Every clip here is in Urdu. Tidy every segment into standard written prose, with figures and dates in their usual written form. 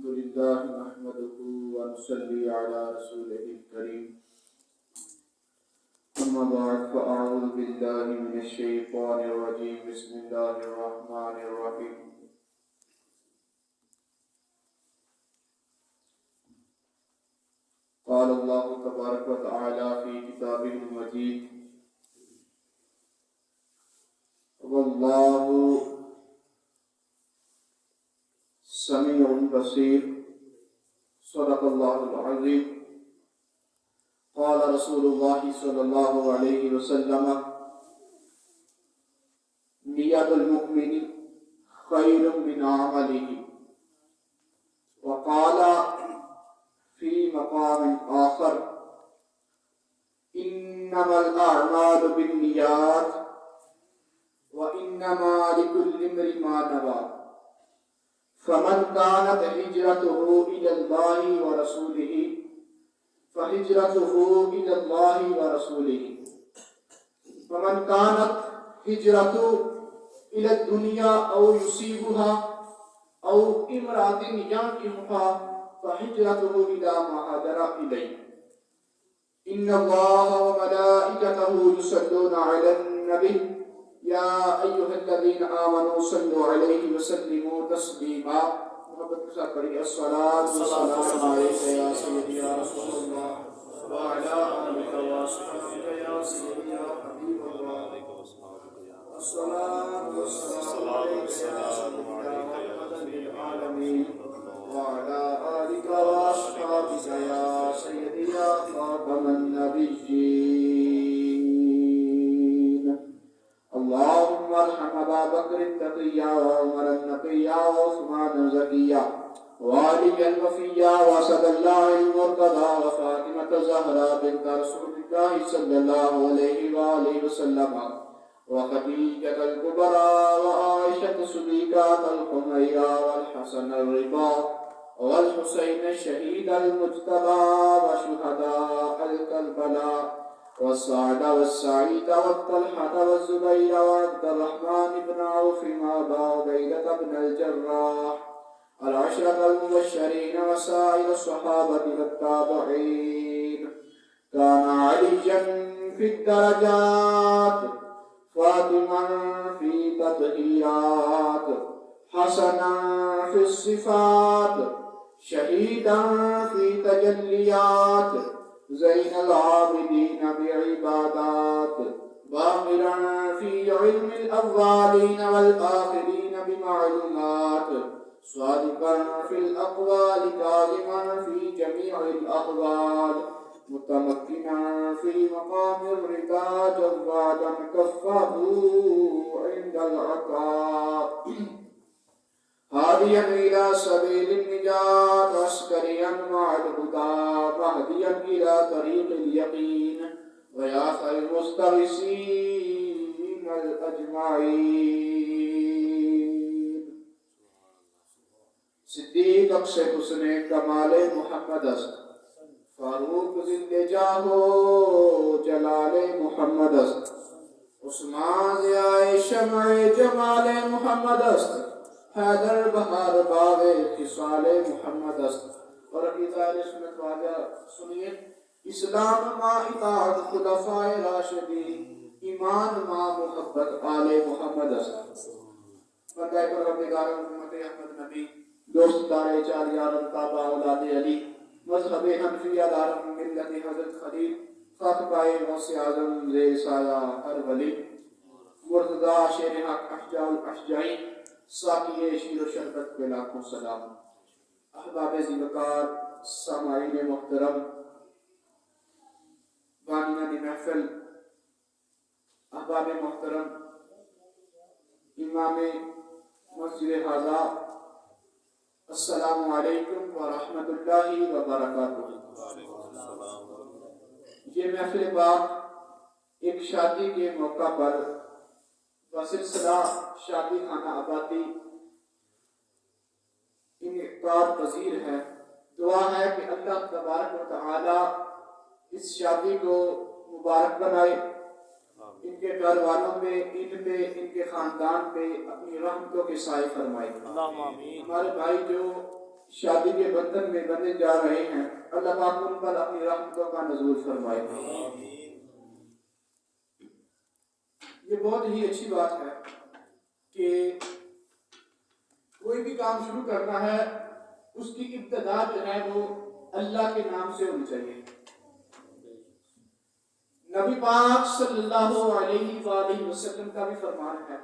الحمد لله نحمده ونصلي على رسوله الكريم أما بعد فأعوذ بالله من الشيطان الرجيم بسم الله الرحمن الرحيم قال الله تبارك وتعالى في كتابه المجيد والله سميع بصير صدق الله العظيم قال رسول الله صلى الله عليه وسلم نية المؤمن خير من عمله وقال في مقام آخر إنما الأعمال بالنيات وإنما لكل امرئ ما نوى فمن كانت هجرته إلى الله ورسوله فهجرته إلى الله ورسوله ومن كانت هجرته إلى الدنيا أو يصيبها أو امرأة ينكحها فهجرته إلى ما هاجر إليه إن الله وملائكته يصلون على النبي يا أيها الذين آمنوا صلوا عليه وسلموا تسليما محبت کے ساتھ پڑھیے الصلاۃ والسلام علیک یا سیدی یا رسول اللہ وعلی آلک وصحبک یا سیدی یا حبیب اللہ الصلاۃ والسلام علیک یا سیدی یا رحمۃ للعالمین وعلی آلک وصحبک یا سیدی یا خاتم النبیین اللهم ارحم ابا بکر التقیہ وعمر النقیہ وعثمان الزکیہ وعلی الوفیہ واسد اللہ المرتضی وفاطمة الزہراء بنت رسول اللہ صلی اللہ علیہ وآلہ وسلم وخدیجة الکبریٰ وعائشة الصدیقة الحمیرہ والحسن الرضا والحسین الشہید المجتبى وشہداء الکربلاء والسعد والسعيد والطلحة والزبير وعبد الرحمن بن عوف وأبا عبيدة بن الجراح العشرة المبشرين وسائر الصحابة والتابعين كان عليا في الدرجات فاطما في تطهيرات حسنا في الصفات شهيدا في تجليات زين العابدين بعبادات باقرا في علم الأولين والآخرين بمعلومات صادقا في الأقوال كاظما في جميع الأحوال متمكنا في مقام الرضا جوادا كفه عند العطاء هاديا إلى سبيل النجاة عسكريا مع الهدى مهديا إلى طريق اليقين ويا خير المستغيثين الأجمعين صدیق اکس حسن کمال محمد است فاروق زندہ جاہو جلال محمد است عثمان ضیاء شمع جمال محمد است حیدر بہار باغ خصال محمد است اور عقیدہ سنت واجہ سنیے اسلام ما اطاعت خلفاء راشدین ایمان ما محبت آل محمد است بندہ پروردگار امت احمد نبی دوست دار چار یارن تابع اولاد علی مذہب حنفیہ دارم ملت حضرت خلیل خاطبہ غوث اعظم زیر سایہ ہر ولی مرتضی شیر حق اشجاع الاشجعین ساقی شیر و شربت پہ لاکھوں سلام احباب ذوقار سامعین محترم بانیان محفل احباب محترم امام مسجد حاضہ السلام علیکم ورحمۃ اللہ وبرکاتہ یہ محفل بات ایک شادی کے موقع پر بسلسلہ شادی خانہ آبادی انعقاد پذیر ہے دعا ہے کہ اللہ تبارک و تعالی اس شادی کو مبارک بنائے ان کے گھر والوں پہ ان کے خاندان پہ اپنی رحمتوں کے سائے فرمائے ہمارے بھائی جو شادی کے بندھن میں بندھے جا رہے ہیں، اللہ پاک ان پر اپنی رحمتوں کا نزول فرمائے۔ یہ بہت ہی اچھی بات ہے کہ کوئی بھی کام شروع کرنا ہے اس کی ابتدا جو ہے وہ اللہ کے نام سے ہونی چاہیے۔ نبی پاک صلی اللہ علیہ وآلہ وسلم کا بھی فرمان ہے،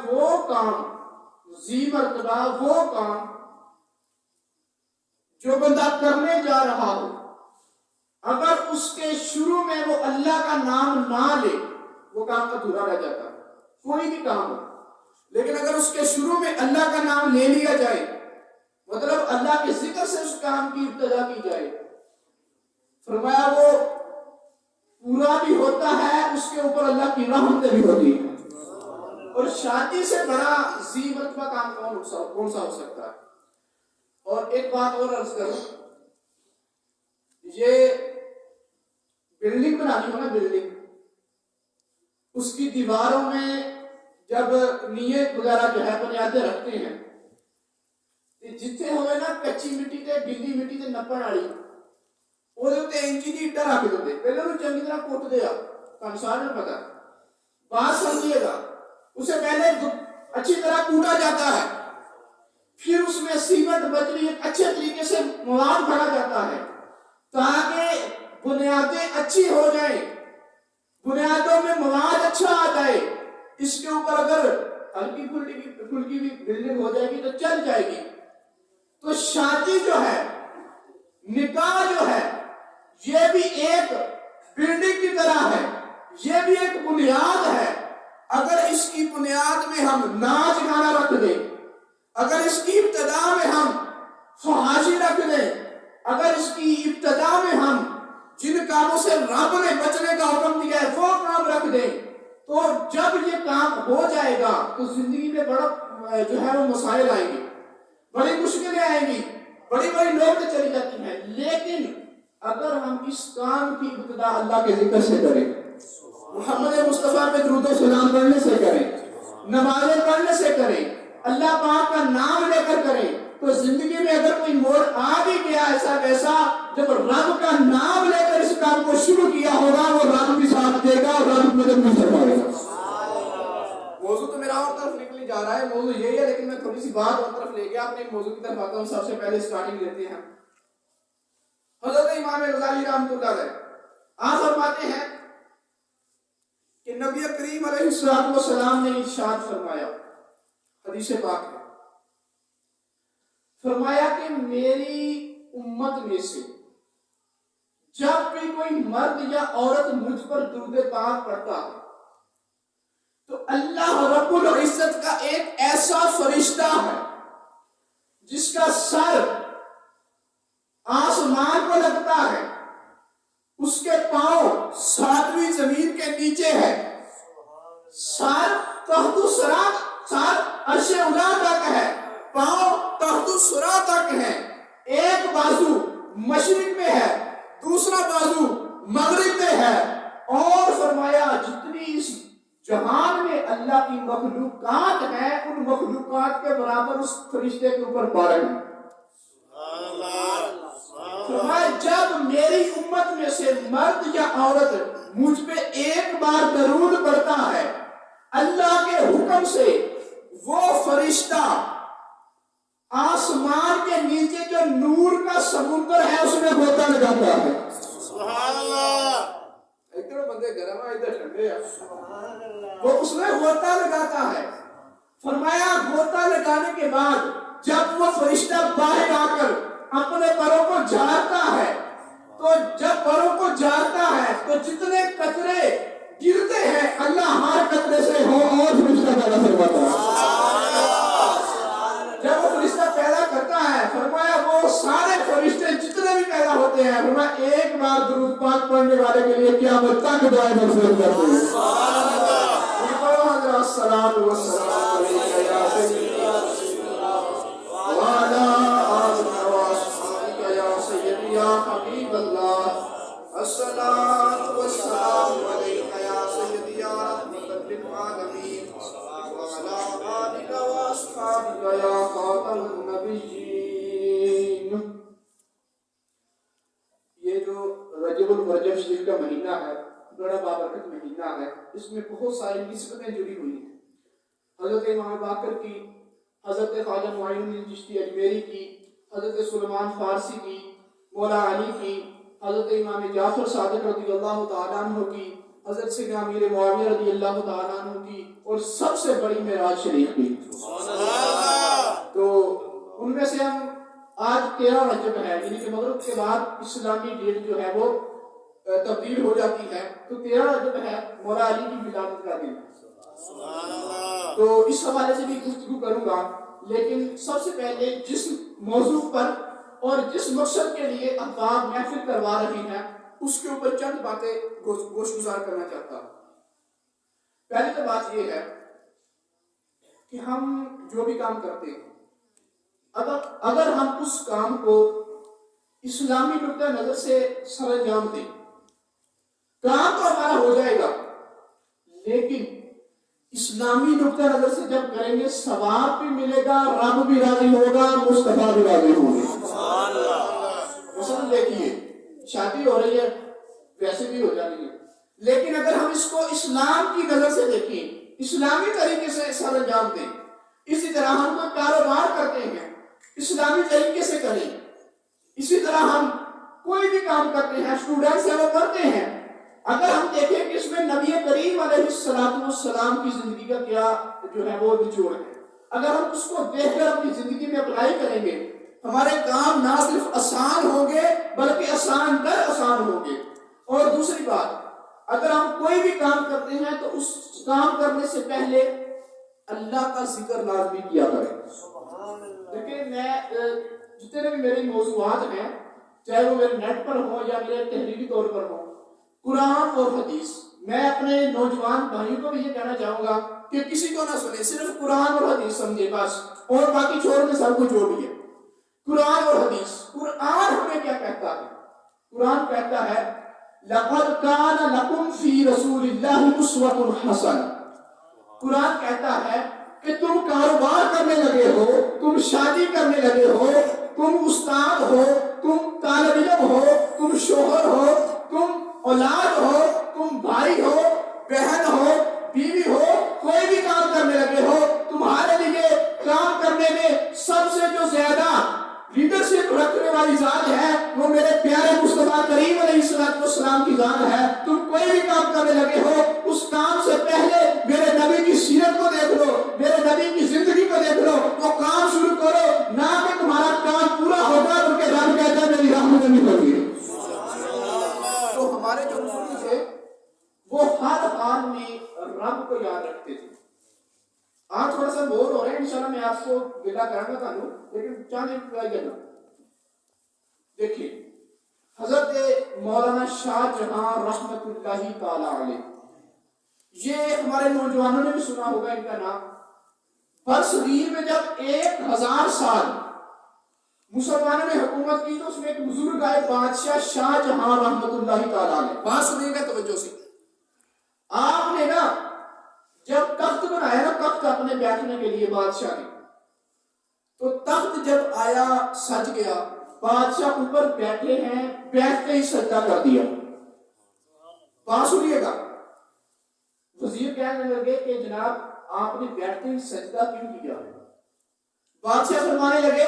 وہ کام ذی مرتبہ، وہ کام جو بندہ کرنے جا رہا ہو، اگر اس کے شروع میں وہ اللہ کا نام نہ لے وہ کام ادھورا رہ جاتا ہے۔ کوئی بھی کام ہو، لیکن اگر اس کے شروع میں اللہ کا نام لے لیا جائے، مطلب اللہ کے ذکر سے اس کام کی ابتدا کی جائے، فرمایا وہ پورا بھی ہوتا ہے، اس کے اوپر اللہ کی رحمت بھی ہوتی ہے۔ اور شادی سے بڑا ذی مرتبہ کام کون سا ہو سکتا ہے؟ اور ایک بات اور عرض کروں، یہ بلڈنگ بنانی ہو نا، بلڈنگ، اس کی دیواروں میں جب نیت وغیرہ جو ہے بنیادیں رکھتے ہیں، جتنے ہوئے نا کچی مٹی تے گلی مٹی تے نپن والی، وہ انچی کی اٹا رکھ دے، پہلے وہ چنگی طرح کوٹ دیا، تم سارے پتا بات سمجھیے گا، اسے پہلے اچھی طرح کوٹا جاتا ہے، پھر اس میں سیمنٹ بجری ایک اچھے طریقے سے مواد بھرا جاتا ہے تاکہ بنیادیں اچھی ہو جائیں، بنیادوں میں مواد اچھا آ جائے، اس کے اوپر اگر ہلکی پھلکی بھی بلڈنگ ہو جائے گی تو چل جائے گی۔ تو شادی جو ہے، نکاح جو ہے، یہ بھی ایک بلڈنگ کی طرح ہے، یہ بھی ایک بنیاد ہے۔ اگر اس کی بنیاد میں ہم ناچ گانا رکھ دیں، اگر اس کی ابتدا میں ہم فحاشی رکھ دیں، اگر اس کی ابتدا میں ہم جن کاموں سے رب نے بچنے کا حکم دیا ہے وہ کام رکھ دیں، تو جب یہ کام ہو جائے گا تو زندگی میں بڑا جو ہے وہ مسائل آئیں گے، بڑی مشکلیں آئیں گی، بڑی بڑی نوبتیں چلی جاتی ہیں۔ لیکن اگر ہم اس کام کی ابتدا اللہ کے ذکر سے کریں، محمد مصطفیٰ پہ درود و سلام پڑھنے سے کریں، نمازیں پڑھنے سے کریں، اللہ پاک کا نام لے کر کریں، تو زندگی میں اگر کوئی موڑ آ بھی گیا ایسا ویسا، جب رب کا نام لے کر اس کام کو شروع کیا ہوگا وہ رب بھی ساتھ دے گا اور رب مدد بھی فرمائے گا۔ موضوع تو میرا اور طرف نکل جا رہا ہے، موضوع یہی ہے، لیکن میں تھوڑی سی بات اور طرف لے گیا، اپنے موضوع کی طرف آتا ہوں۔ سب سے پہلے سٹارٹنگ لیتے ہیں حضرت امام غزالی رحمۃ اللہ علیہ، آپ فرماتے ہیں کہ نبی کریم علیہ السلام نے ارشاد فرمایا، حدیث پاک ہے، فرمایا کہ میری امت میں سے جب بھی کوئی مرد یا عورت مجھ پر درود پاک پڑھتا ہے تو اللہ رب العزت کا ایک ایسا فرشتہ ہے جس کا سر آسمان کو لگتا ہے، اس کے پاؤں ساتویں زمین کے نیچے ہے، سر تحت الثری، سر عرش اولا تک ہے، پاؤں تحت الثری تک ہے، ایک بازو مشرق میں ہے، دوسرا بازو مغرب میں ہے، اور فرمایا جتنی اس جہان میں اللہ کی مخلوقات ہیں ان مخلوقات کے برابر اس فرشتے کے اوپر بارہ ہیں۔ فرمایا جب میری امت میں سے مرد یا عورت مجھ پہ ایک بار درود پڑھتا ہے، اللہ کے حکم سے وہ فرشتہ آسمان کے نیچے جو نور کا سمندر ہے اس میں غوطہ لگاتا ہے۔ سبحان اللہ، ادھر بندے گرم ہیں ادھر ٹھنڈے ہیں، وہ اس میں غوطہ لگاتا ہے۔ فرمایا غوطہ لگانے کے بعد جب وہ فرشتہ باہر آ کر اپنے پروں کو جھاڑتا ہے، تو جب پروں کو جھاڑتا ہے تو جتنے قطرے گرتے ہیں اللہ ہر قطرے سے ہو اور فرشتہ پیدا فرماتا ہے۔ جب وہ فرشتہ پیدا کرتا ہے فرمایا وہ سارے فرشتے جتنے بھی پیدا ہوتے ہیں فرمایا ایک بار درود پاک پڑھنے والے کے لیے قیامت تک دعائیں مغفرت کرتے ہیں۔ سبحان اللہ، الصلاۃ والسلام علیک یا سیدی وعلی آلک واصحابک یا سیدی یا حبیب اللہ، الصلاۃ والسلام علیک یا سیدی یا رحمۃ للعالمین وعلی آلک واصحابک یا خاتم النبیین۔ رجب المرجب شریف کا مہینہ ہے، بڑا بابرکت مہینہ ہے، اس میں بہت ساری نسبتیں جڑی ہوئی ہیں، حضرت امام باقر کی، حضرت خواجہ معین الدین چشتی اجمیری کی، حضرت سلیمان فارسی کی، مولا علی کی، حضرت امام جعفر صادق رضی اللہ تعالیٰ عنہ کی، حضرت سیدنا امیر معاویہ رضی اللہ تعالیٰ عنہ کی، اور سب سے بڑی معراج شریف کی۔ تو ان میں سے ہم آج 13 رجب ہے، یعنی کہ مغرب کے بعد اسلامی ڈیٹ جو ہے وہ تبدیل ہو جاتی ہے، تو 13 رجب ہے مولا علی کی ولادت کا دن، تو اس حوالے سے بھی گفتگو کروں گا، لیکن سب سے پہلے جس موضوع پر اور جس مقصد کے لیے احباب محفل کروا رہے ہیں اس کے اوپر چند باتیں گوش گزار کرنا چاہتا ہوں۔ پہلی تو بات یہ ہے کہ ہم جو بھی کام کرتے ہیں، اگر ہم اس کام کو اسلامی نقطہ نظر سے سر انجام دیں، کام تو ہمارا ہو جائے گا، لیکن اسلامی نقطہ نظر سے جب کریں گے ثواب بھی ملے گا، رب بھی راضی ہوگا، مصطفیٰ بھی راضی ہوں گے۔ مثلا دیکھیے شادی ہو رہی ہے، ویسے بھی ہو جانی ہے، لیکن اگر ہم اس کو اسلام کی نظر سے دیکھیں، اسلامی طریقے سے سر انجام دیں، اسی طرح ہم کوئی کاروبار کرتے ہیں اسلامی طریقے سے کریں، اسی طرح ہم کوئی بھی کام کرتے ہیں، اسٹوڈنٹس ہیں وہ پڑھتے ہیں، اگر ہم دیکھیں کہ اس میں نبی کریم علیہ السلام کی زندگی کا کیا جو ہے وہ نچوڑ ہے، اگر ہم اس کو دیکھ کر اپنی زندگی میں اپلائی کریں گے، ہمارے کام نہ صرف آسان ہوں گے بلکہ آسان در آسان ہوں گے۔ اور دوسری بات، اگر ہم کوئی بھی کام کرتے ہیں تو اس کام کرنے سے پہلے اللہ کا ذکر لازمی کیا کریں۔ دیکھیں میں جتنے بھی میرے موضوعات ہیں، چاہے وہ میرے نیٹ پر ہوں یا میرے تحریری طور پر ہوں، قرآن اور حدیث، میں اپنے نوجوان بھائیوں کو بھی یہ کہنا چاہوں گا کہ کسی کو نہ سنے، صرف قرآن اور حدیث سمجھے بس، اور باقی چھوڑ کے سب کچھ جو بھی ہے۔ قرآن اور حدیث، قرآن ہمیں کیا کہتا ہے؟ قرآن کہتا ہے لَقَدْ كَانَ لَكُمْ فِي رَسُولِ اللَّهِ أُسْوَةٌ حَسَنَةٌ۔ قرآن کہتا ہے کہ تم کاروبار کرنے لگے ہو، تم شادی کرنے لگے ہو، تم استاد ہو، تم طالب علم ہو، تم شوہر ہو، تم اولاد ہو، تم بھائی ہو، بہن ہو، بیوی ہو، کوئی بھی کام کرنے لگے ہو، تمہارے لیے کام کرنے میں سب سے جو زیادہ لیڈرشپ رکھنے والی ذات ہے وہ میرے پیارے مصطفیٰ کریم علیہ السلام کی ذات ہے۔ تم کوئی بھی کام کرنے لگے ہو، اس کام سے پہلے میرے نبی کی سیرت کو دیکھ لو، میرے نبی کی زندگی کو دیکھ لو، وہ کام شروع کرو، نہ کہ تمہارا کام پورا ہوگا بلکہ رب کہتا ہے میری رحمت نہیں ہوگی۔ تو ہمارے جو بزرگ تھے وہ ہر حال میں رب کو یاد رکھتے تھے۔ آج تھوڑا سا بور ہو رہے ہیں، انشاءاللہ میں آپ کو گلا کروں گا تانوں، لیکن چاندی پلائی کرنا۔ دیکھیے حضرت مولانا شاہ جہاں رحمت اللہ تعالی علیہ، یہ ہمارے نوجوانوں نے بھی سنا ہوگا ان کا نام۔ برصغیر میں جب 1000 سال مسلمانوں نے حکومت کی تو اس میں ایک بزرگ آئے، بادشاہ شاہ جہاں رحمت اللہ تعالی علیہ۔ بات سنیے گا توجہ سے، آپ نے نا جب تخت بنایا نا، تخت اپنے بیٹھنے کے لیے بادشاہ نے، تو تخت جب آیا سج گیا، بادشاہ اوپر بیٹھے ہیں، بیٹھتے ہی سجدہ کر دیا۔ بات سنیے گا، وزیر کہنے لگے کہ جناب آپ نے بیٹھتے ہی سجدہ کیوں کیا؟ بادشاہ فرمانے لگے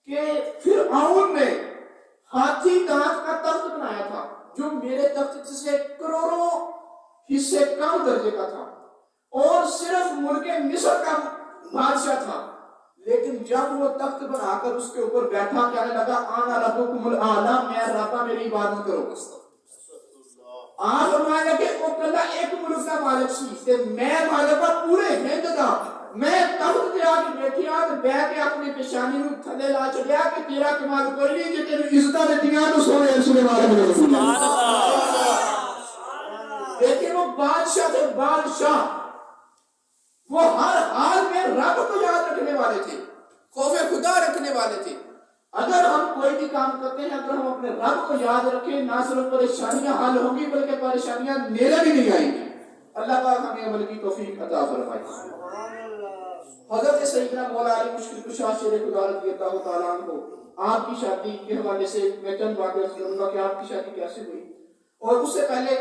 کہ فرعون نے ہاتھی دانت کا تخت بنایا تھا جو میرے تخت سے کروڑوں حصے کم درجے کا تھا، اور صرف ملک مصر کا بادشاہ تھا، لیکن جب وہ تخت بنا کر اس کے اوپر بیٹھا، کہنے لگا آنا ربکم الاعلی، میں رب میری عبادت کرو۔ آپ فرمانے لگے وہ کلا ایک ملک کا مالک سی تے میں مالک کا پورے ہند دا، میں تخت تے آ کے بیٹھیا تے بیٹھ کے اپنی پیشانی نو تھلے لا چڑیا کہ تیرا کمال کوئی نہیں، جے تینوں عزتاں دتیاں تو سونے رسول اللہ سبحان اللہ۔ لیکن وہ بادشاہ تھے، بادشاہ، وہ ہر حال میں رب کو یاد رکھنے والے تھے، خوف خدا رکھنے والے تھے۔ اگر ہم کوئی بھی کام کرتے ہیں، اگر ہم اپنے رب کو یاد رکھیں، نہ صرف پریشانیاں حل ہوں گی بلکہ پریشانیاں نیرے بھی نہیں آئیں گی۔ اللہ پاک ہمیں عمل کی توفیق عطا فرمائے۔ حضرت سیدنا مولا علی مشکل کشا شیر خدا رضی اللہ تعالیٰ عنہ آپ کی شادی کے حوالے سے میں چند باتیں کروں گا کہ آپ کی شادی کیسے ہوئی، اور اس سے پہلے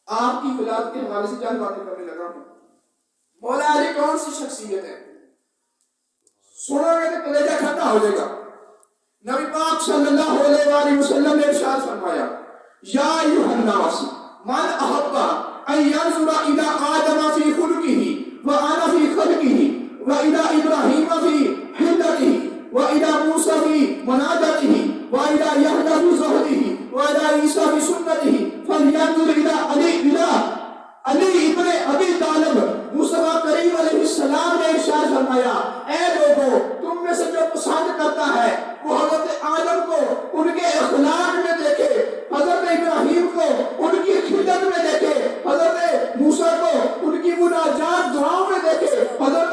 آپ کی ولادت کے حوالے سے چند باتیں کرنے لگا ہوں۔ مولا علی کون سی شخصیت ہے؟ سنو گے تو کلیجہ ٹھنڈا ہو جائے گا۔ نبی پاک صلی اللہ علیہ وآلہ وسلم نے ارشاد فرمایا، یا ایھا الناس من احب ان ينظر الى آدم في خلقه وانا في خلقه والى ابراہیم في حلته والى موسى في مناجاته والى يحيى في زهده والى عیسیٰ في سنته فلينظر الى علی ابن ابی طالب۔ مصطفیٰ کریم علیہ السلام نے ارشاد فرمایا، اے لوگوں، تم میں سے جو پسند کرتا ہے وہ حضرت آدم کو ان کے اخلاق میں دیکھے، حضرت ابراہیم کو ان کی خدمت میں دیکھے، حضرت موسیٰ کو ان کی مناجات دعاؤں میں دیکھے، حضرت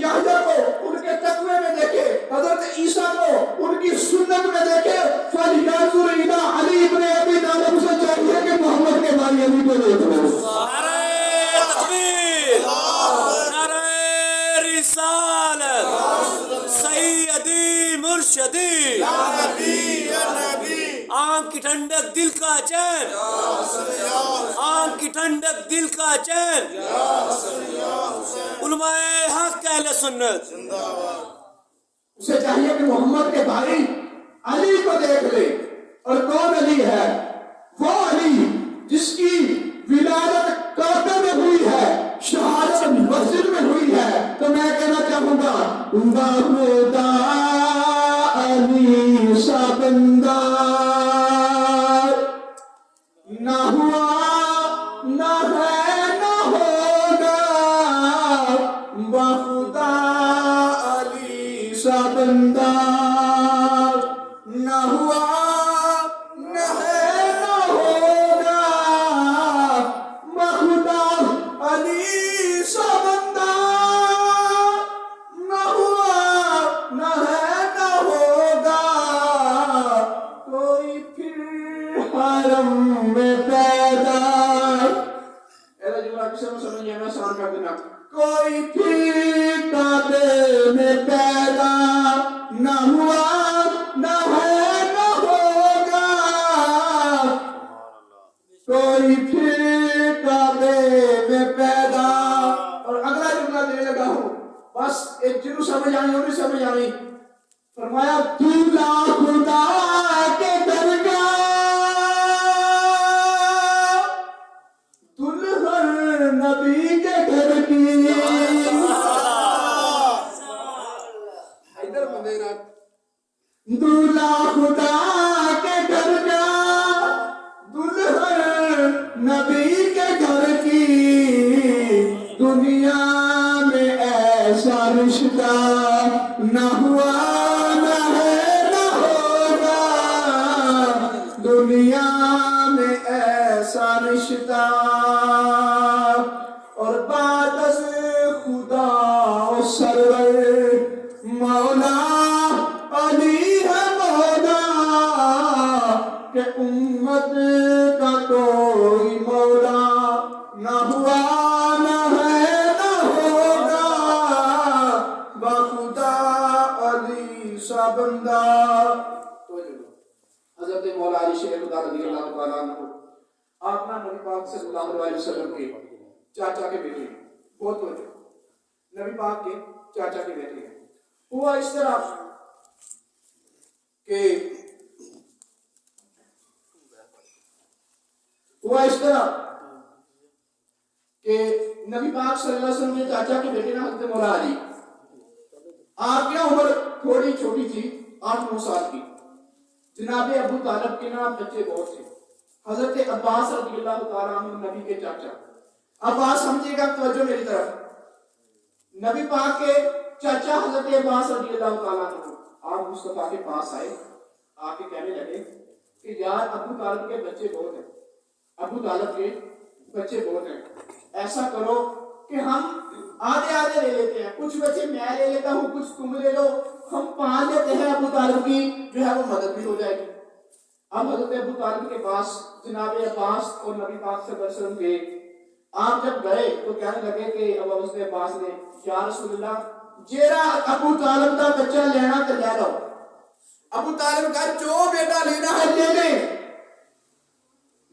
یحییٰ کو ان کے تقوی میں دیکھے، حضرت عیسیٰ کو ان کی سنت میں دیکھے۔ فَلْيَنظُرْ إِلَىٰ عَلِي بْنِ أَبِي طَالِبٍ، سے چاہیے کہ محمد کے بھائی علی کو دیکھ لو۔ سیدی مرشدی آنکھ کی ٹھنڈک دل کا چین، آنکھ کی ٹھنڈک دل کا چین، علماء حق اہل سنت۔ اسے چاہیے کہ محمد کے بھائی علی کو دیکھ لے۔ اور کون علی ہے؟ وہ علی جس کی ولادت کعبے میں ہوئی ہے، شہادت مسجد میں ہوئی ہے۔ تو میں کہنا چاہوں گا، خدا علی سا بندہ نہ ہوا، نہ ہے، نہ ہوگا، بخدا علی سا بندہ نہ ہوا، نہ ہے، نہ ہوگا، بخدا علی سا بندہ نہ ہوا، نہ ہے، نہ ہوگا، کوئی پھر حرم میں پیدا۔ ایسا جملہ کسی میں سمجھ جائے میں آسان کر دینا، کوئی پھر کعبے میں پیدا نہ ہوا، نہ ہے، نہ ہوگا، کوئی پھر کعبے میں پیدا۔ اور اگلا جملہ دینے لگا ہوں، بس ایک جنوں سمجھ آئی اور نہیں سمجھ آئی۔ فرمایا، دلہا خدا کے درگاہ، دلہن نبی کے گھر کی۔ ادھر بندے نا، دلہا خدا کے درگاہ، دلہن نبی کے گھر کی، دنیا میں ایسا رشتہ نہ ہوا، نہ ہے، نہ ہوگا، دنیا میں ایسا رشتہ۔ اور بعد از خدا و سرور مولا علی ہے مولا، کہ امت کا کوئی مولا نہ ہوا، نہ ہے، نہ ہوگا، بخدا علی سا بندہ۔ حضرت مولا علی شیخ خدا رضی اللہ تعالیٰ عنہ آپ نا نبی پاک صلی اللہ علیہ وسلم کے چاچا کے بیٹے ہیں، بہت توجہ، نبی پاک کے چاچا کے بیٹے ہیں۔ ہوا اس طرح کہ نبی پاک صلی اللہ علیہ وسلم کے چاچا کے بیٹے نا حضرت مولا علی، آپ کی عمر تھوڑی چھوٹی تھی، 8-9 سال کی۔ جناب ابو طالب کے نا بچے بہت تھے، حضرت عباس رضی اللہ تعالیٰ عنہ نبی کے چاچا۔ عباس سمجھے گا، توجہ میری طرف، نبی پاک کے چاچا حضرت عباس رضی اللہ تعالیٰ عنہ آپ مصطفیٰ کے پاس آئے، آ کے کہنے لگے کہ یار ابو طالب کے بچے بہت ہیں، ابو طالب کے بچے بہت ہیں، ایسا کرو کہ ہم آدھے آدھے لے لیتے ہیں، کچھ بچے میں لے لیتا ہوں، کچھ تم لے لو، ہم 5 لیتے ہیں، ابو طالب کی جو ہے وہ مدد بھی ہو جائے گی۔ اب حضرت ابو طالب کے پاس جناب عباس اور نبی پاک صلی اللہ علیہ وسلم گئے۔ آپ جب گئے تو کہنے لگے کہ اب حضرت عباس نے، یا رسول اللہ جیڑا ابو طالب کا بچہ لینا تے لے لو، ابو طالب کا جو بیٹا لینا ہے لے لیں.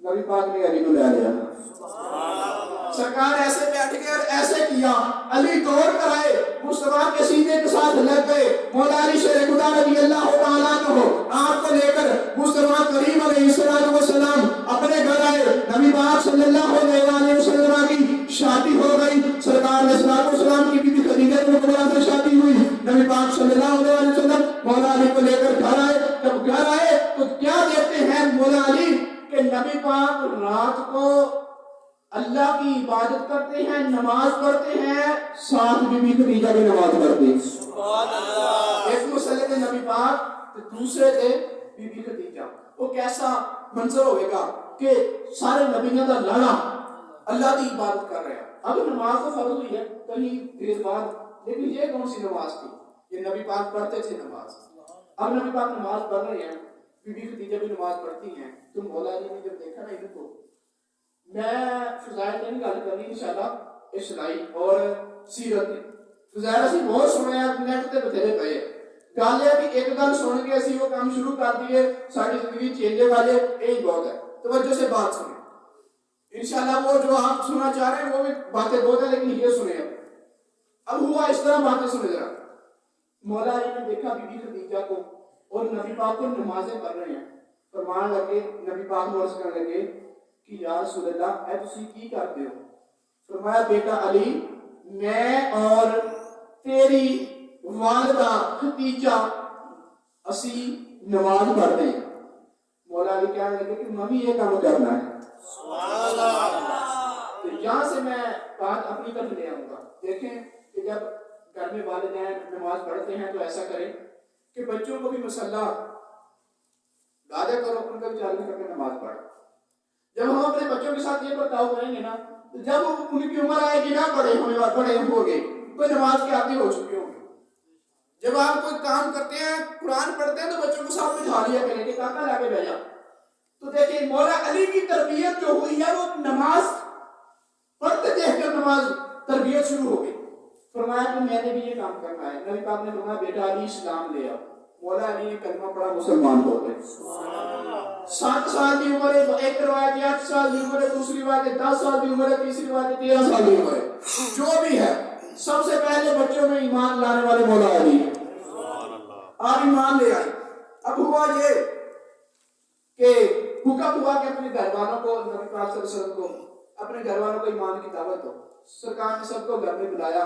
نبی پاک نے علی کو لے لیا. سرکار ایسے بیٹھ گئے اور ایسے کیا. علی دوڑ کر آئے, مصطفیٰ کے سینے کے ساتھ لگ گئے. مولا علی شیر خدا رضی اللہ تعالیٰ عنہ آپ کو لے کر مصطفیٰ کریم علیہ السلام اپنے گھر آئے. نبی پاک صلی اللہ علیہ وسلم کی شادی ہو گئی. سرکار علیہ السلام کی بیوی خدیجہ رضی سے شادی ہوئی. نبی پاک صلی اللہ علیہ وسلم مولا علی کو لے کر گھر آئے. جب گھر آئے تو کیا دیکھتے ہیں مولا علی کہ نبی پاک رات کو اللہ کی عبادت کرتے ہیں, نماز پڑھتے ہیں, ساتھ بیوی خدیجہ بھی نماز پڑھتے ہیں. سبحان اللہ. ایک مسئلے تھے نبی پاک تو دوسرے تھے بیوی خدیجہ. وہ کیسا منظر ہوئے گا کہ سارے نبیوں کا لاڑا اللہ کی عبادت کر رہے ہیں. اب نماز تو فرض ہوئی ہے کہیں دیر بعد, لیکن یہ کون سی نماز تھی؟ یہ نبی پاک پڑھتے تھے نماز. اب نبی پاک نماز پڑھ رہے ہیں, بیوی خدیجہ بھی نماز پڑھتی ہیں. تو مولا علی نے جب دیکھا نا ان کو, میں فضائل نہیں گل کرنی انشاءاللہ اسلائی اور سیرت میں. فضائل اسی بہت سنے ہیں, نیٹ تے بتھیرے پئے. گل ہے کہ ایک گل سن کے اسی وہ کام شروع کر دیے, ساری زندگی چینج والے یہی بہت ہے. توجہ سے بات سنیں انشاءاللہ. وہ جو آپ سننا چاہ رہے ہیں وہ بھی باتیں بہت ہیں, لیکن یہ سنیں. اب ہوا اس طرح, باتیں سنیں ذرا. مولا علی نے دیکھا بی بی خدیجہ کو اور نبی پاک کو نمازیں پڑھ رہے ہیں. فرمان لگے, نبی پاک مرض کرنے لگے کہ یا رسول اللہ اے تسی کی کرتے ہو؟ فرمایا بیٹا علی, میں اور تیری والدہ خدیجہ اسی نماز پڑھتے ہیں. مولا علی کہنے لگے کہ میں بھی یہ کام کرنا ہے. سبحان اللہ. تو یہاں سے میں بات اپنی طرف لے آؤں گا. دیکھیں کہ جب گھر میں والدین نماز پڑھتے ہیں تو ایسا کریں کہ بچوں کو بھی مسلح دادا کرو, ان کا بھی چالو کر کے نماز پڑھ. جب ہم اپنے بچوں کے ساتھ یہ برتاؤ کریں گے نا, تو جب ان کی عمر آئے گی نا, بڑے ہو گئے تو نماز کے عادی ہو چکی ہوں گے. جب آپ کوئی کام کرتے ہیں, قرآن پڑھتے ہیں, تو بچوں کو ساتھ بٹھا لیا کریں کہ کاکا لا کے بھیجا. تو دیکھیں مولا علی کی تربیت جو ہوئی ہے وہ نماز پڑھتے دیکھ کر نماز تربیت شروع ہو گئی. فرمایا کہ میں نے بھی یہ کام کرنا ہے. نبی پاک نے فرمایا بیٹا علی اسلام لے آؤ. مولا علی نے کلمہ پڑھا, مسلمان ہو گئے. 7 سال کی عمر ہے, ایک روایت 8 سال کی عمر ہے, دوسری روایت 10 سال کی عمر ہے, تیسری روایت 13 سال کی عمر ہے. جو بھی ہے سب سے پہلے بچوں میں ایمان لانے والے مولا علی ہیں. آپ ایمان لے آئے. اب ہوا یہ کہ حکم ہوا کہ اپنے گھر والوں کو, نبی پاک صلی اللہ علیہ وسلم کو, اپنے گھر والوں کو ایمان کی دعوت دو. سرکار نے سب کو گھر میں بلایا,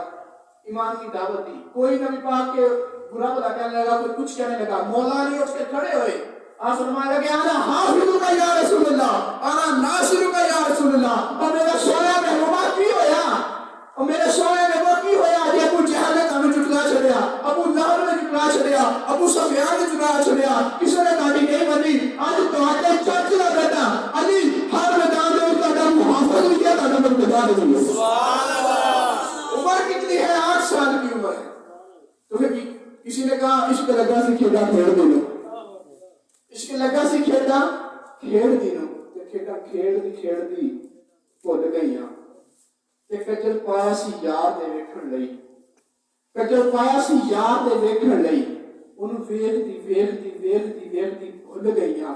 ایمان کی دعوت دی. کوئی نبی پاک کے برا بلا کہنے لگا, کوئی کچھ کہنے لگا. مولا علی اٹھ کے کھڑے ہوئے, آپ فرمایا کہ انا حافظ کا یا رسول اللہ, انا ناصر کا یا رسول اللہ. اور میرے سونے میں وہ کی ہویا, اور میرے سونے میں وہ کی ہویا جی ابو جہل نے تمہیں جھٹلا چھڑیا, ابو لہب نے جھٹلا چھڑیا, ابو سفیان نے جھٹلا چھڑیا, کسی نے گاڑی نہیں بنی. آج تمہارے چرچ کا بیٹا علی ہر میدان میں اس کا محافظ ہوئی ہے, کا مقتدار ہوئی ہے. سبحان اللہ. عمر کتنی ہے؟ 8 سال کی عمر ہے. تو پھر کسی نے کہا عشق لگا سی کھیڈا کھیڑ دینو, عشق لگا سی کھیڈا کھیڑ دینو. کھیڈا کھیڑ دی بھول گئیاں. تے کجل پایا سی یار دے ویکھن لئی, کجل پایا سی یار دے ویکھن لئی. انہوں ویکھدی بھول گئیاں.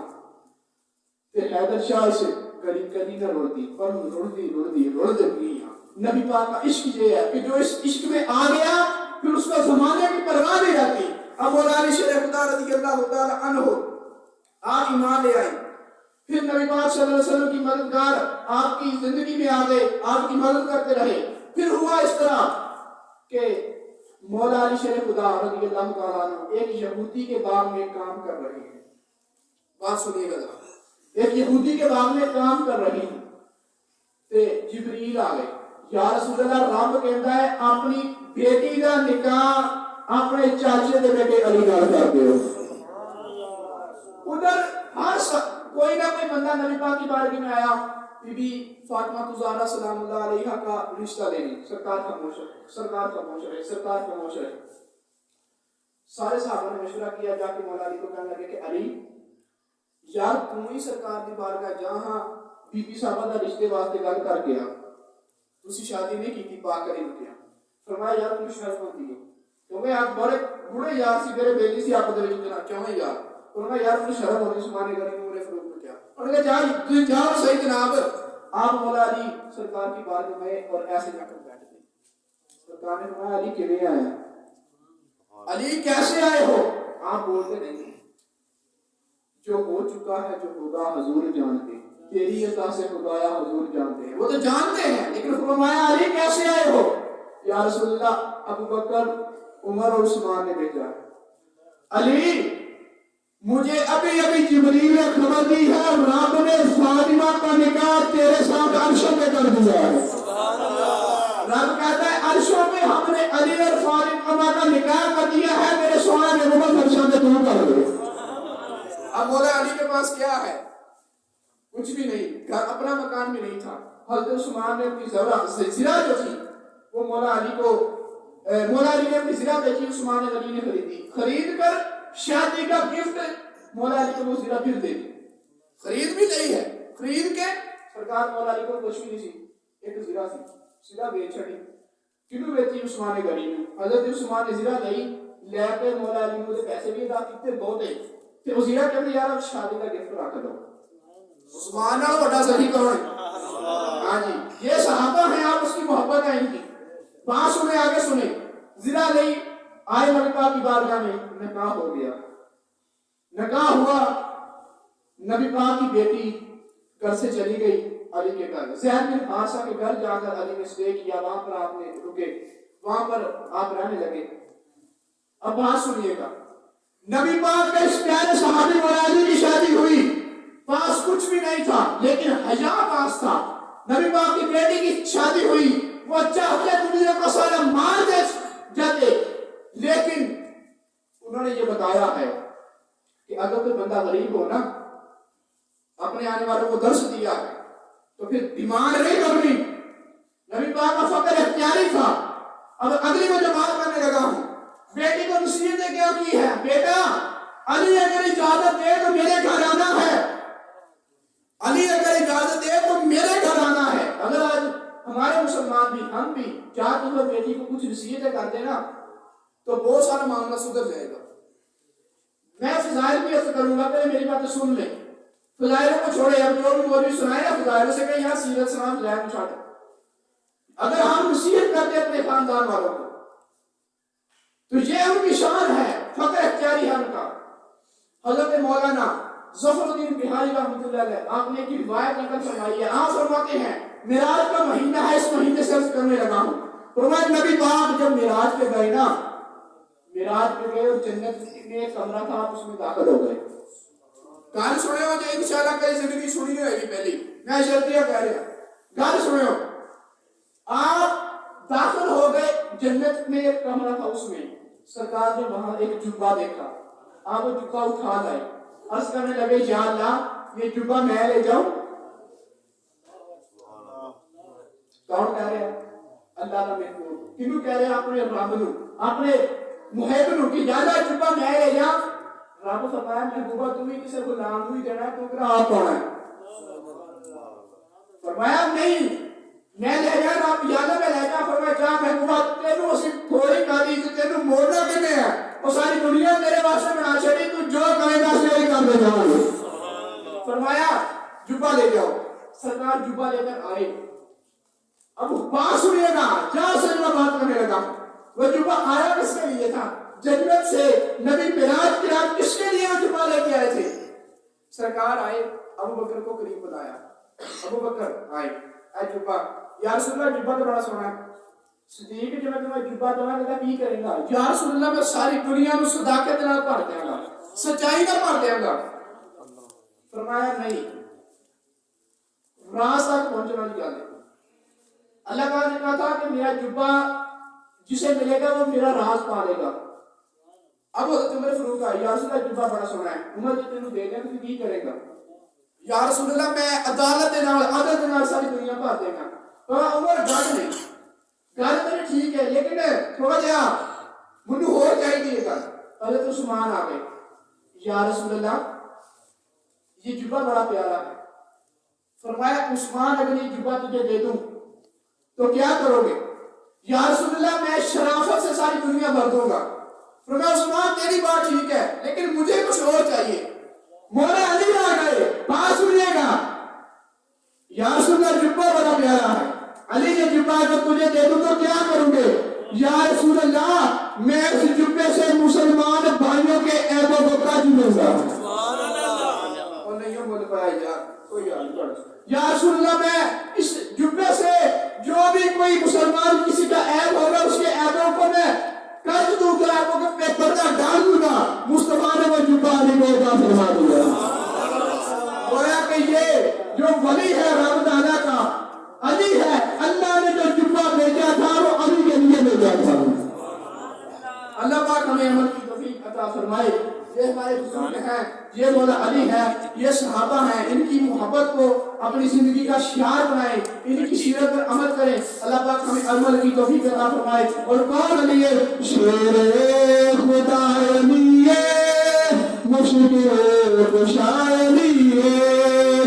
تے حیدر شاہ سے گلی کدی نہ رڑدی, پر رڑ گئیاں. نبی پاک کا عشق یہ ہے کہ جو اس عشق میں آ گیا پھر اس کو زمانے کی پرواہ نہیں رہتی. اب مولا علی شیر خدا رضی اللہ تعالی عنہ آپ ایمان لے آئے. پھر نبی پاک صلی اللہ علیہ وسلم کی مددگار آپ کی زندگی میں آ گئے, آپ کی مدد کرتے رہے. پھر ہوا اس طرح کہ مولا علی شیر خدا رضی اللہ تعالی عنہ ایک یہودی کے باغ میں کام کر رہے ہیں. بات سنیے گا, ایک یہودی کے باغ میں کام کر رہے ہیں. تے جبریل آ گئے. یا رسول اللہ, رب کہندا ہے اپنی بیٹی کا نکاح اپنے چاچے دے بیٹے علی نال کر دیو. ادھر ہر کوئی نہ کوئی بندہ نبی پاک کی بارگاہ میں آیا, بی بی فاطمہ زہرا سلام اللہ علیہا کا رشتہ لینے. سرکار خاموش رہے. سارے صحابہ نے مشورہ کیا, جا کے مولا علی کو کہنے لگے کہ علی یار تم ہی سرکار کی بارگاہ جہاں بی بی صاحبہ دا رشتے واسطے گل کر گیا, تسی شادی نہیں کی تھی, پاک علی نے کیا. فرمایا یار تم شرف مت دیو, کیونکہ آپ بڑے بوڑھے یار سی میرے بیٹی سی آپ دے وچ جنا کیوں ہے یار انہوں نے یار مجھے شرم ہوتی عثمان غنی عمر فاروق میں کیا انہوں نے کہا تو جاؤ صحیح جناب آپ مولا علی سرکار کی بارگاہ میں اور ایسے جا کر بیٹھ گئے سرکار نے فرمایا علی کیویں آیا علی کیسے آئے ہو آپ بولتے نہیں جو ہو چکا ہے جو ہوگا حضور جانتے ہیں تیری عطا سے خدایا حضور جانتے ہیں وہ تو جانتے ہیں لیکن فرمایا علی کیسے آئے ہو یا رسول اللہ ابو بکر عمر اور عثمان نے بھیجا علی مجھے ابھی ابھی جبریل نے خبر دی ہے رب نے فاطمہ کا نکاح تیرے ساتھ عرشوں پہ کر دیا ہے رب کہتا ہے عرشوں میں ہم نے علی اور فاطمہ کا نکاح کر دیا ہے میرے سوال میں محمد عرشوں میں تو کر دے اب مولا علی کے پاس کیا ہے کچھ بھی نہیں اپنا مکان بھی نہیں تھا حضرت عثمان نے اپنی زرہ جو تھی وہ مولا علی نے اپنی زرہ بیچی عثمان غنی نے خرید کر شادی کا گفٹ مولا علی کو وہ زرہ پھر دے دی خرید بھی نہیں ہے خرید کے سرکار مولا علی کو کچھ بھی نہیں سی ایک زرہ بیچ چھڑی کنوں بیچی عثمان غنی نے حضرت عثمان نے زرہ لے کے مولا علی کو پیسے بھی ادا کیتے بہت ہے کہ وہ زرہ کہتے یار اب شادی کا گفٹ رکھ دو عثمان نال بڑا صحیح کون ہاں جی یہ صحابہ ہیں آپ اس کی محبت ہے ان کی بات سنیں آگے سنیں زرہ لئی آئے نبی پاک کی بارگاہ میں نکاح ہو گیا نکاح ہوا نبی پاک کی بیٹی گھر سے چلی گئی علی کے گھر زید بن حارثہ کے گھر جا کر علی نے اسٹے کیا وہاں پر آپ نے رکے وہاں پر آپ رہنے لگے اب بات سنیے گا نبی پاک کے اس پیارے صحابی مولا علی کی شادی ہوئی پاس کچھ بھی نہیں تھا لیکن حیا پاس تھا نبی پاک کی بیٹی کی شادی ہوئی وہ چاہتے دنیا کو سارا مار دے جاتے لیکن انہوں نے یہ بتایا ہے کہ اگر کوئی بندہ غریب ہو نا اپنے آنے والوں کو درس دیا ہے تو پھر ڈیمانڈ نہیں کرنی نبی پاک کا فقر اختیاری تھا اب اگلی میں جو بات کرنے لگا ہوں بیٹی کو نصیحتیں کیا کی ہے بیٹا علی اگر اجازت دے تو میرے گھر آنا ہے علی اگر اجازت دے تو میرے گھر آنا ہے اگر آج ہمارے مسلمان بھی ہم بھی چاہتے ہیں بیٹی کو کچھ نصیحتیں کرتے نا تو بہت سارا معاملہ سدھر جائے گا میں فضائل بھی ایسا کروں گا پہلے میری باتیں سن لیں فضائلوں کو چھوڑے اب جو بھی مولوی سنائے نا فضائلوں سے کہیں یہاں سیرت سلام فضائل کو چھاڑے اگر ہم نصیحت کرتے اپنے خاندان والوں کو تو یہ ان کی شان ہے فقر اختیاری ہے ان کا حضرت مولانا ظفر الدین بہاری رحمۃ اللہ علیہ آپ نے ایک روایت نقل فرمائی ہے آپ فرماتے ہیں معراج کا مہینہ ہے اس مہینے سے عرض کرنے لگا ہوں فرمایا نبی پاک جب معراج پہ گئے نا معراج پہ گئے اور جنت میں ایک کمرہ تھا آپ اس میں داخل ہو گئے گال سنے ہو جو انشاءاللہ کئی زندگی سنی ہوئے گی پہلی میں شرطیہ کہہ رہا گال سنے ہو آپ داخل ہو گئے جنت میں ایک کمرہ تھا اس میں سرکار نے وہاں ایک جبہ دیکھا آپ وہ جبہ اٹھا لائے عرض کرنے لگے یا اللہ یہ جبہ میں لے جاؤں کون کہہ رہے ہیں اللہ کا محبوب کنوں کہہ رہے ہیں اپنے رب نو اپنے محب نو کہ یا اللہ جبہ میں لے جا رب فرمایا محبوبہ تم ہی کسی غلام کو ہی دینا ہے تو پھر آپ کون ہے فرمایا نہیں میں لے جا رب یا اللہ میں لے جا فرمایا کیا محبوبہ تینوں اسی تھوڑی کاری تو تینوں موڑنا کنے ہے وہ ساری دنیا تیرے واسطے بنا چھڑی تو جو کرے گا سے کر دے جاؤ فرمایا جبہ لے جاؤ سرکار جبہ لے کر آئے اب بات سنیے گا کیا سجدہ بات کرنے لگا وہ جبہ آیا کس کے لیے تھا جنت سے نبی معراج کی رات کس کے لیے وہ جبہ لے کے آئے تھے سرکار آئے ابو بکر کو قریب بلایا ابو بکر آئے اے جبہ یا رسول اللہ جبہ تو بڑا سونا ہے صدیق جب میں تمہیں جبہ دوں گا کی کریں گا یا رسول اللہ میں ساری دنیا میں صداقت نہ پڑھ دیں گا سچائی نہ پڑھ دیں گا فرمایا نہیں راز تک پہنچنا نہیں جانے اللہ کا نے کہا تھا کہ میرا جبہ جسے ملے گا وہ میرا راز پالے گا اب حضرت عمر فاروق آئے یا رسول اللہ جبہ بڑا سونا ہے عمر جی تینوں دے دیں تو کی کرے گا یا رسول اللہ میں عدالت دے نال ساری دنیا بھر دے گا تو عمر گھٹ نہیں گل تو ٹھیک ہے لیکن تھوڑا جہا منو ہو چاہیے گا حضرت عثمان آ گئے یا رسول اللہ یہ جبہ بڑا پیارا ہے فرمایا عثمان اگر یہ جبہ تجھے دے دوں تو کیا کرو گے یا رسول اللہ میں شرافت سے ساری دنیا بھر دوں گا فرمایا عثمان تیری بات ٹھیک ہے لیکن مجھے کچھ اور چاہیے. مولا علی آ گئے, بات سنیے گا. یا رسول اللہ جبہ بڑا پیارا ہے, علی یہ جبہ اگر تجھے دے دوں تو کیا کروں گے؟ یا رسول اللہ میں اس جبے سے مسلمان بھائیوں کے عیب و بکا جلوں گا. اور نہیں بول پایا یار کوئی یا رسول اللہ میں اس جبے سے جو بھی کوئی مسلمان کسی کا عیب ہوگا اس کے عیبوں کو میں کر دوں گا, عیبوں کو میں پردہ ڈال دوں گا. مصطفیٰ نے وہ جبہ علی کو عطا فرما دیا. گویا کہ یہ جو ولی ہے رب تعالیٰ کا علی ہے, اللہ نے جو جبہ بھیجا تھا وہ علی کے لیے بھیجا تھا. اللہ پاک ہمیں عمل کی توفیق عطا فرمائے. یہ ہمارے بزرگ ہیں, یہ مولا علی ہے, یہ صحابہ ہیں, ان کی محبت کو اپنی زندگی کا شعار بنائیں, ان کی سیرت پر عمل کریں. اللہ پاک ہمیں عمل کی توفیق عطا فرمائے. اور کون علی ہے؟ شیر خدا علی ہے, مشکل کشا علی ہے.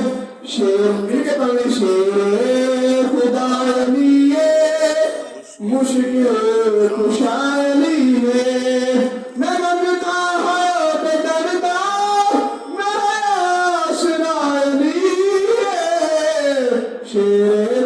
شیر مل کے پڑھیں, شیر خدا علی ہے, مشکل کشا علی ہے. میں منگتا ہوں بے دردہ میرا آسرا علی ہے. شیر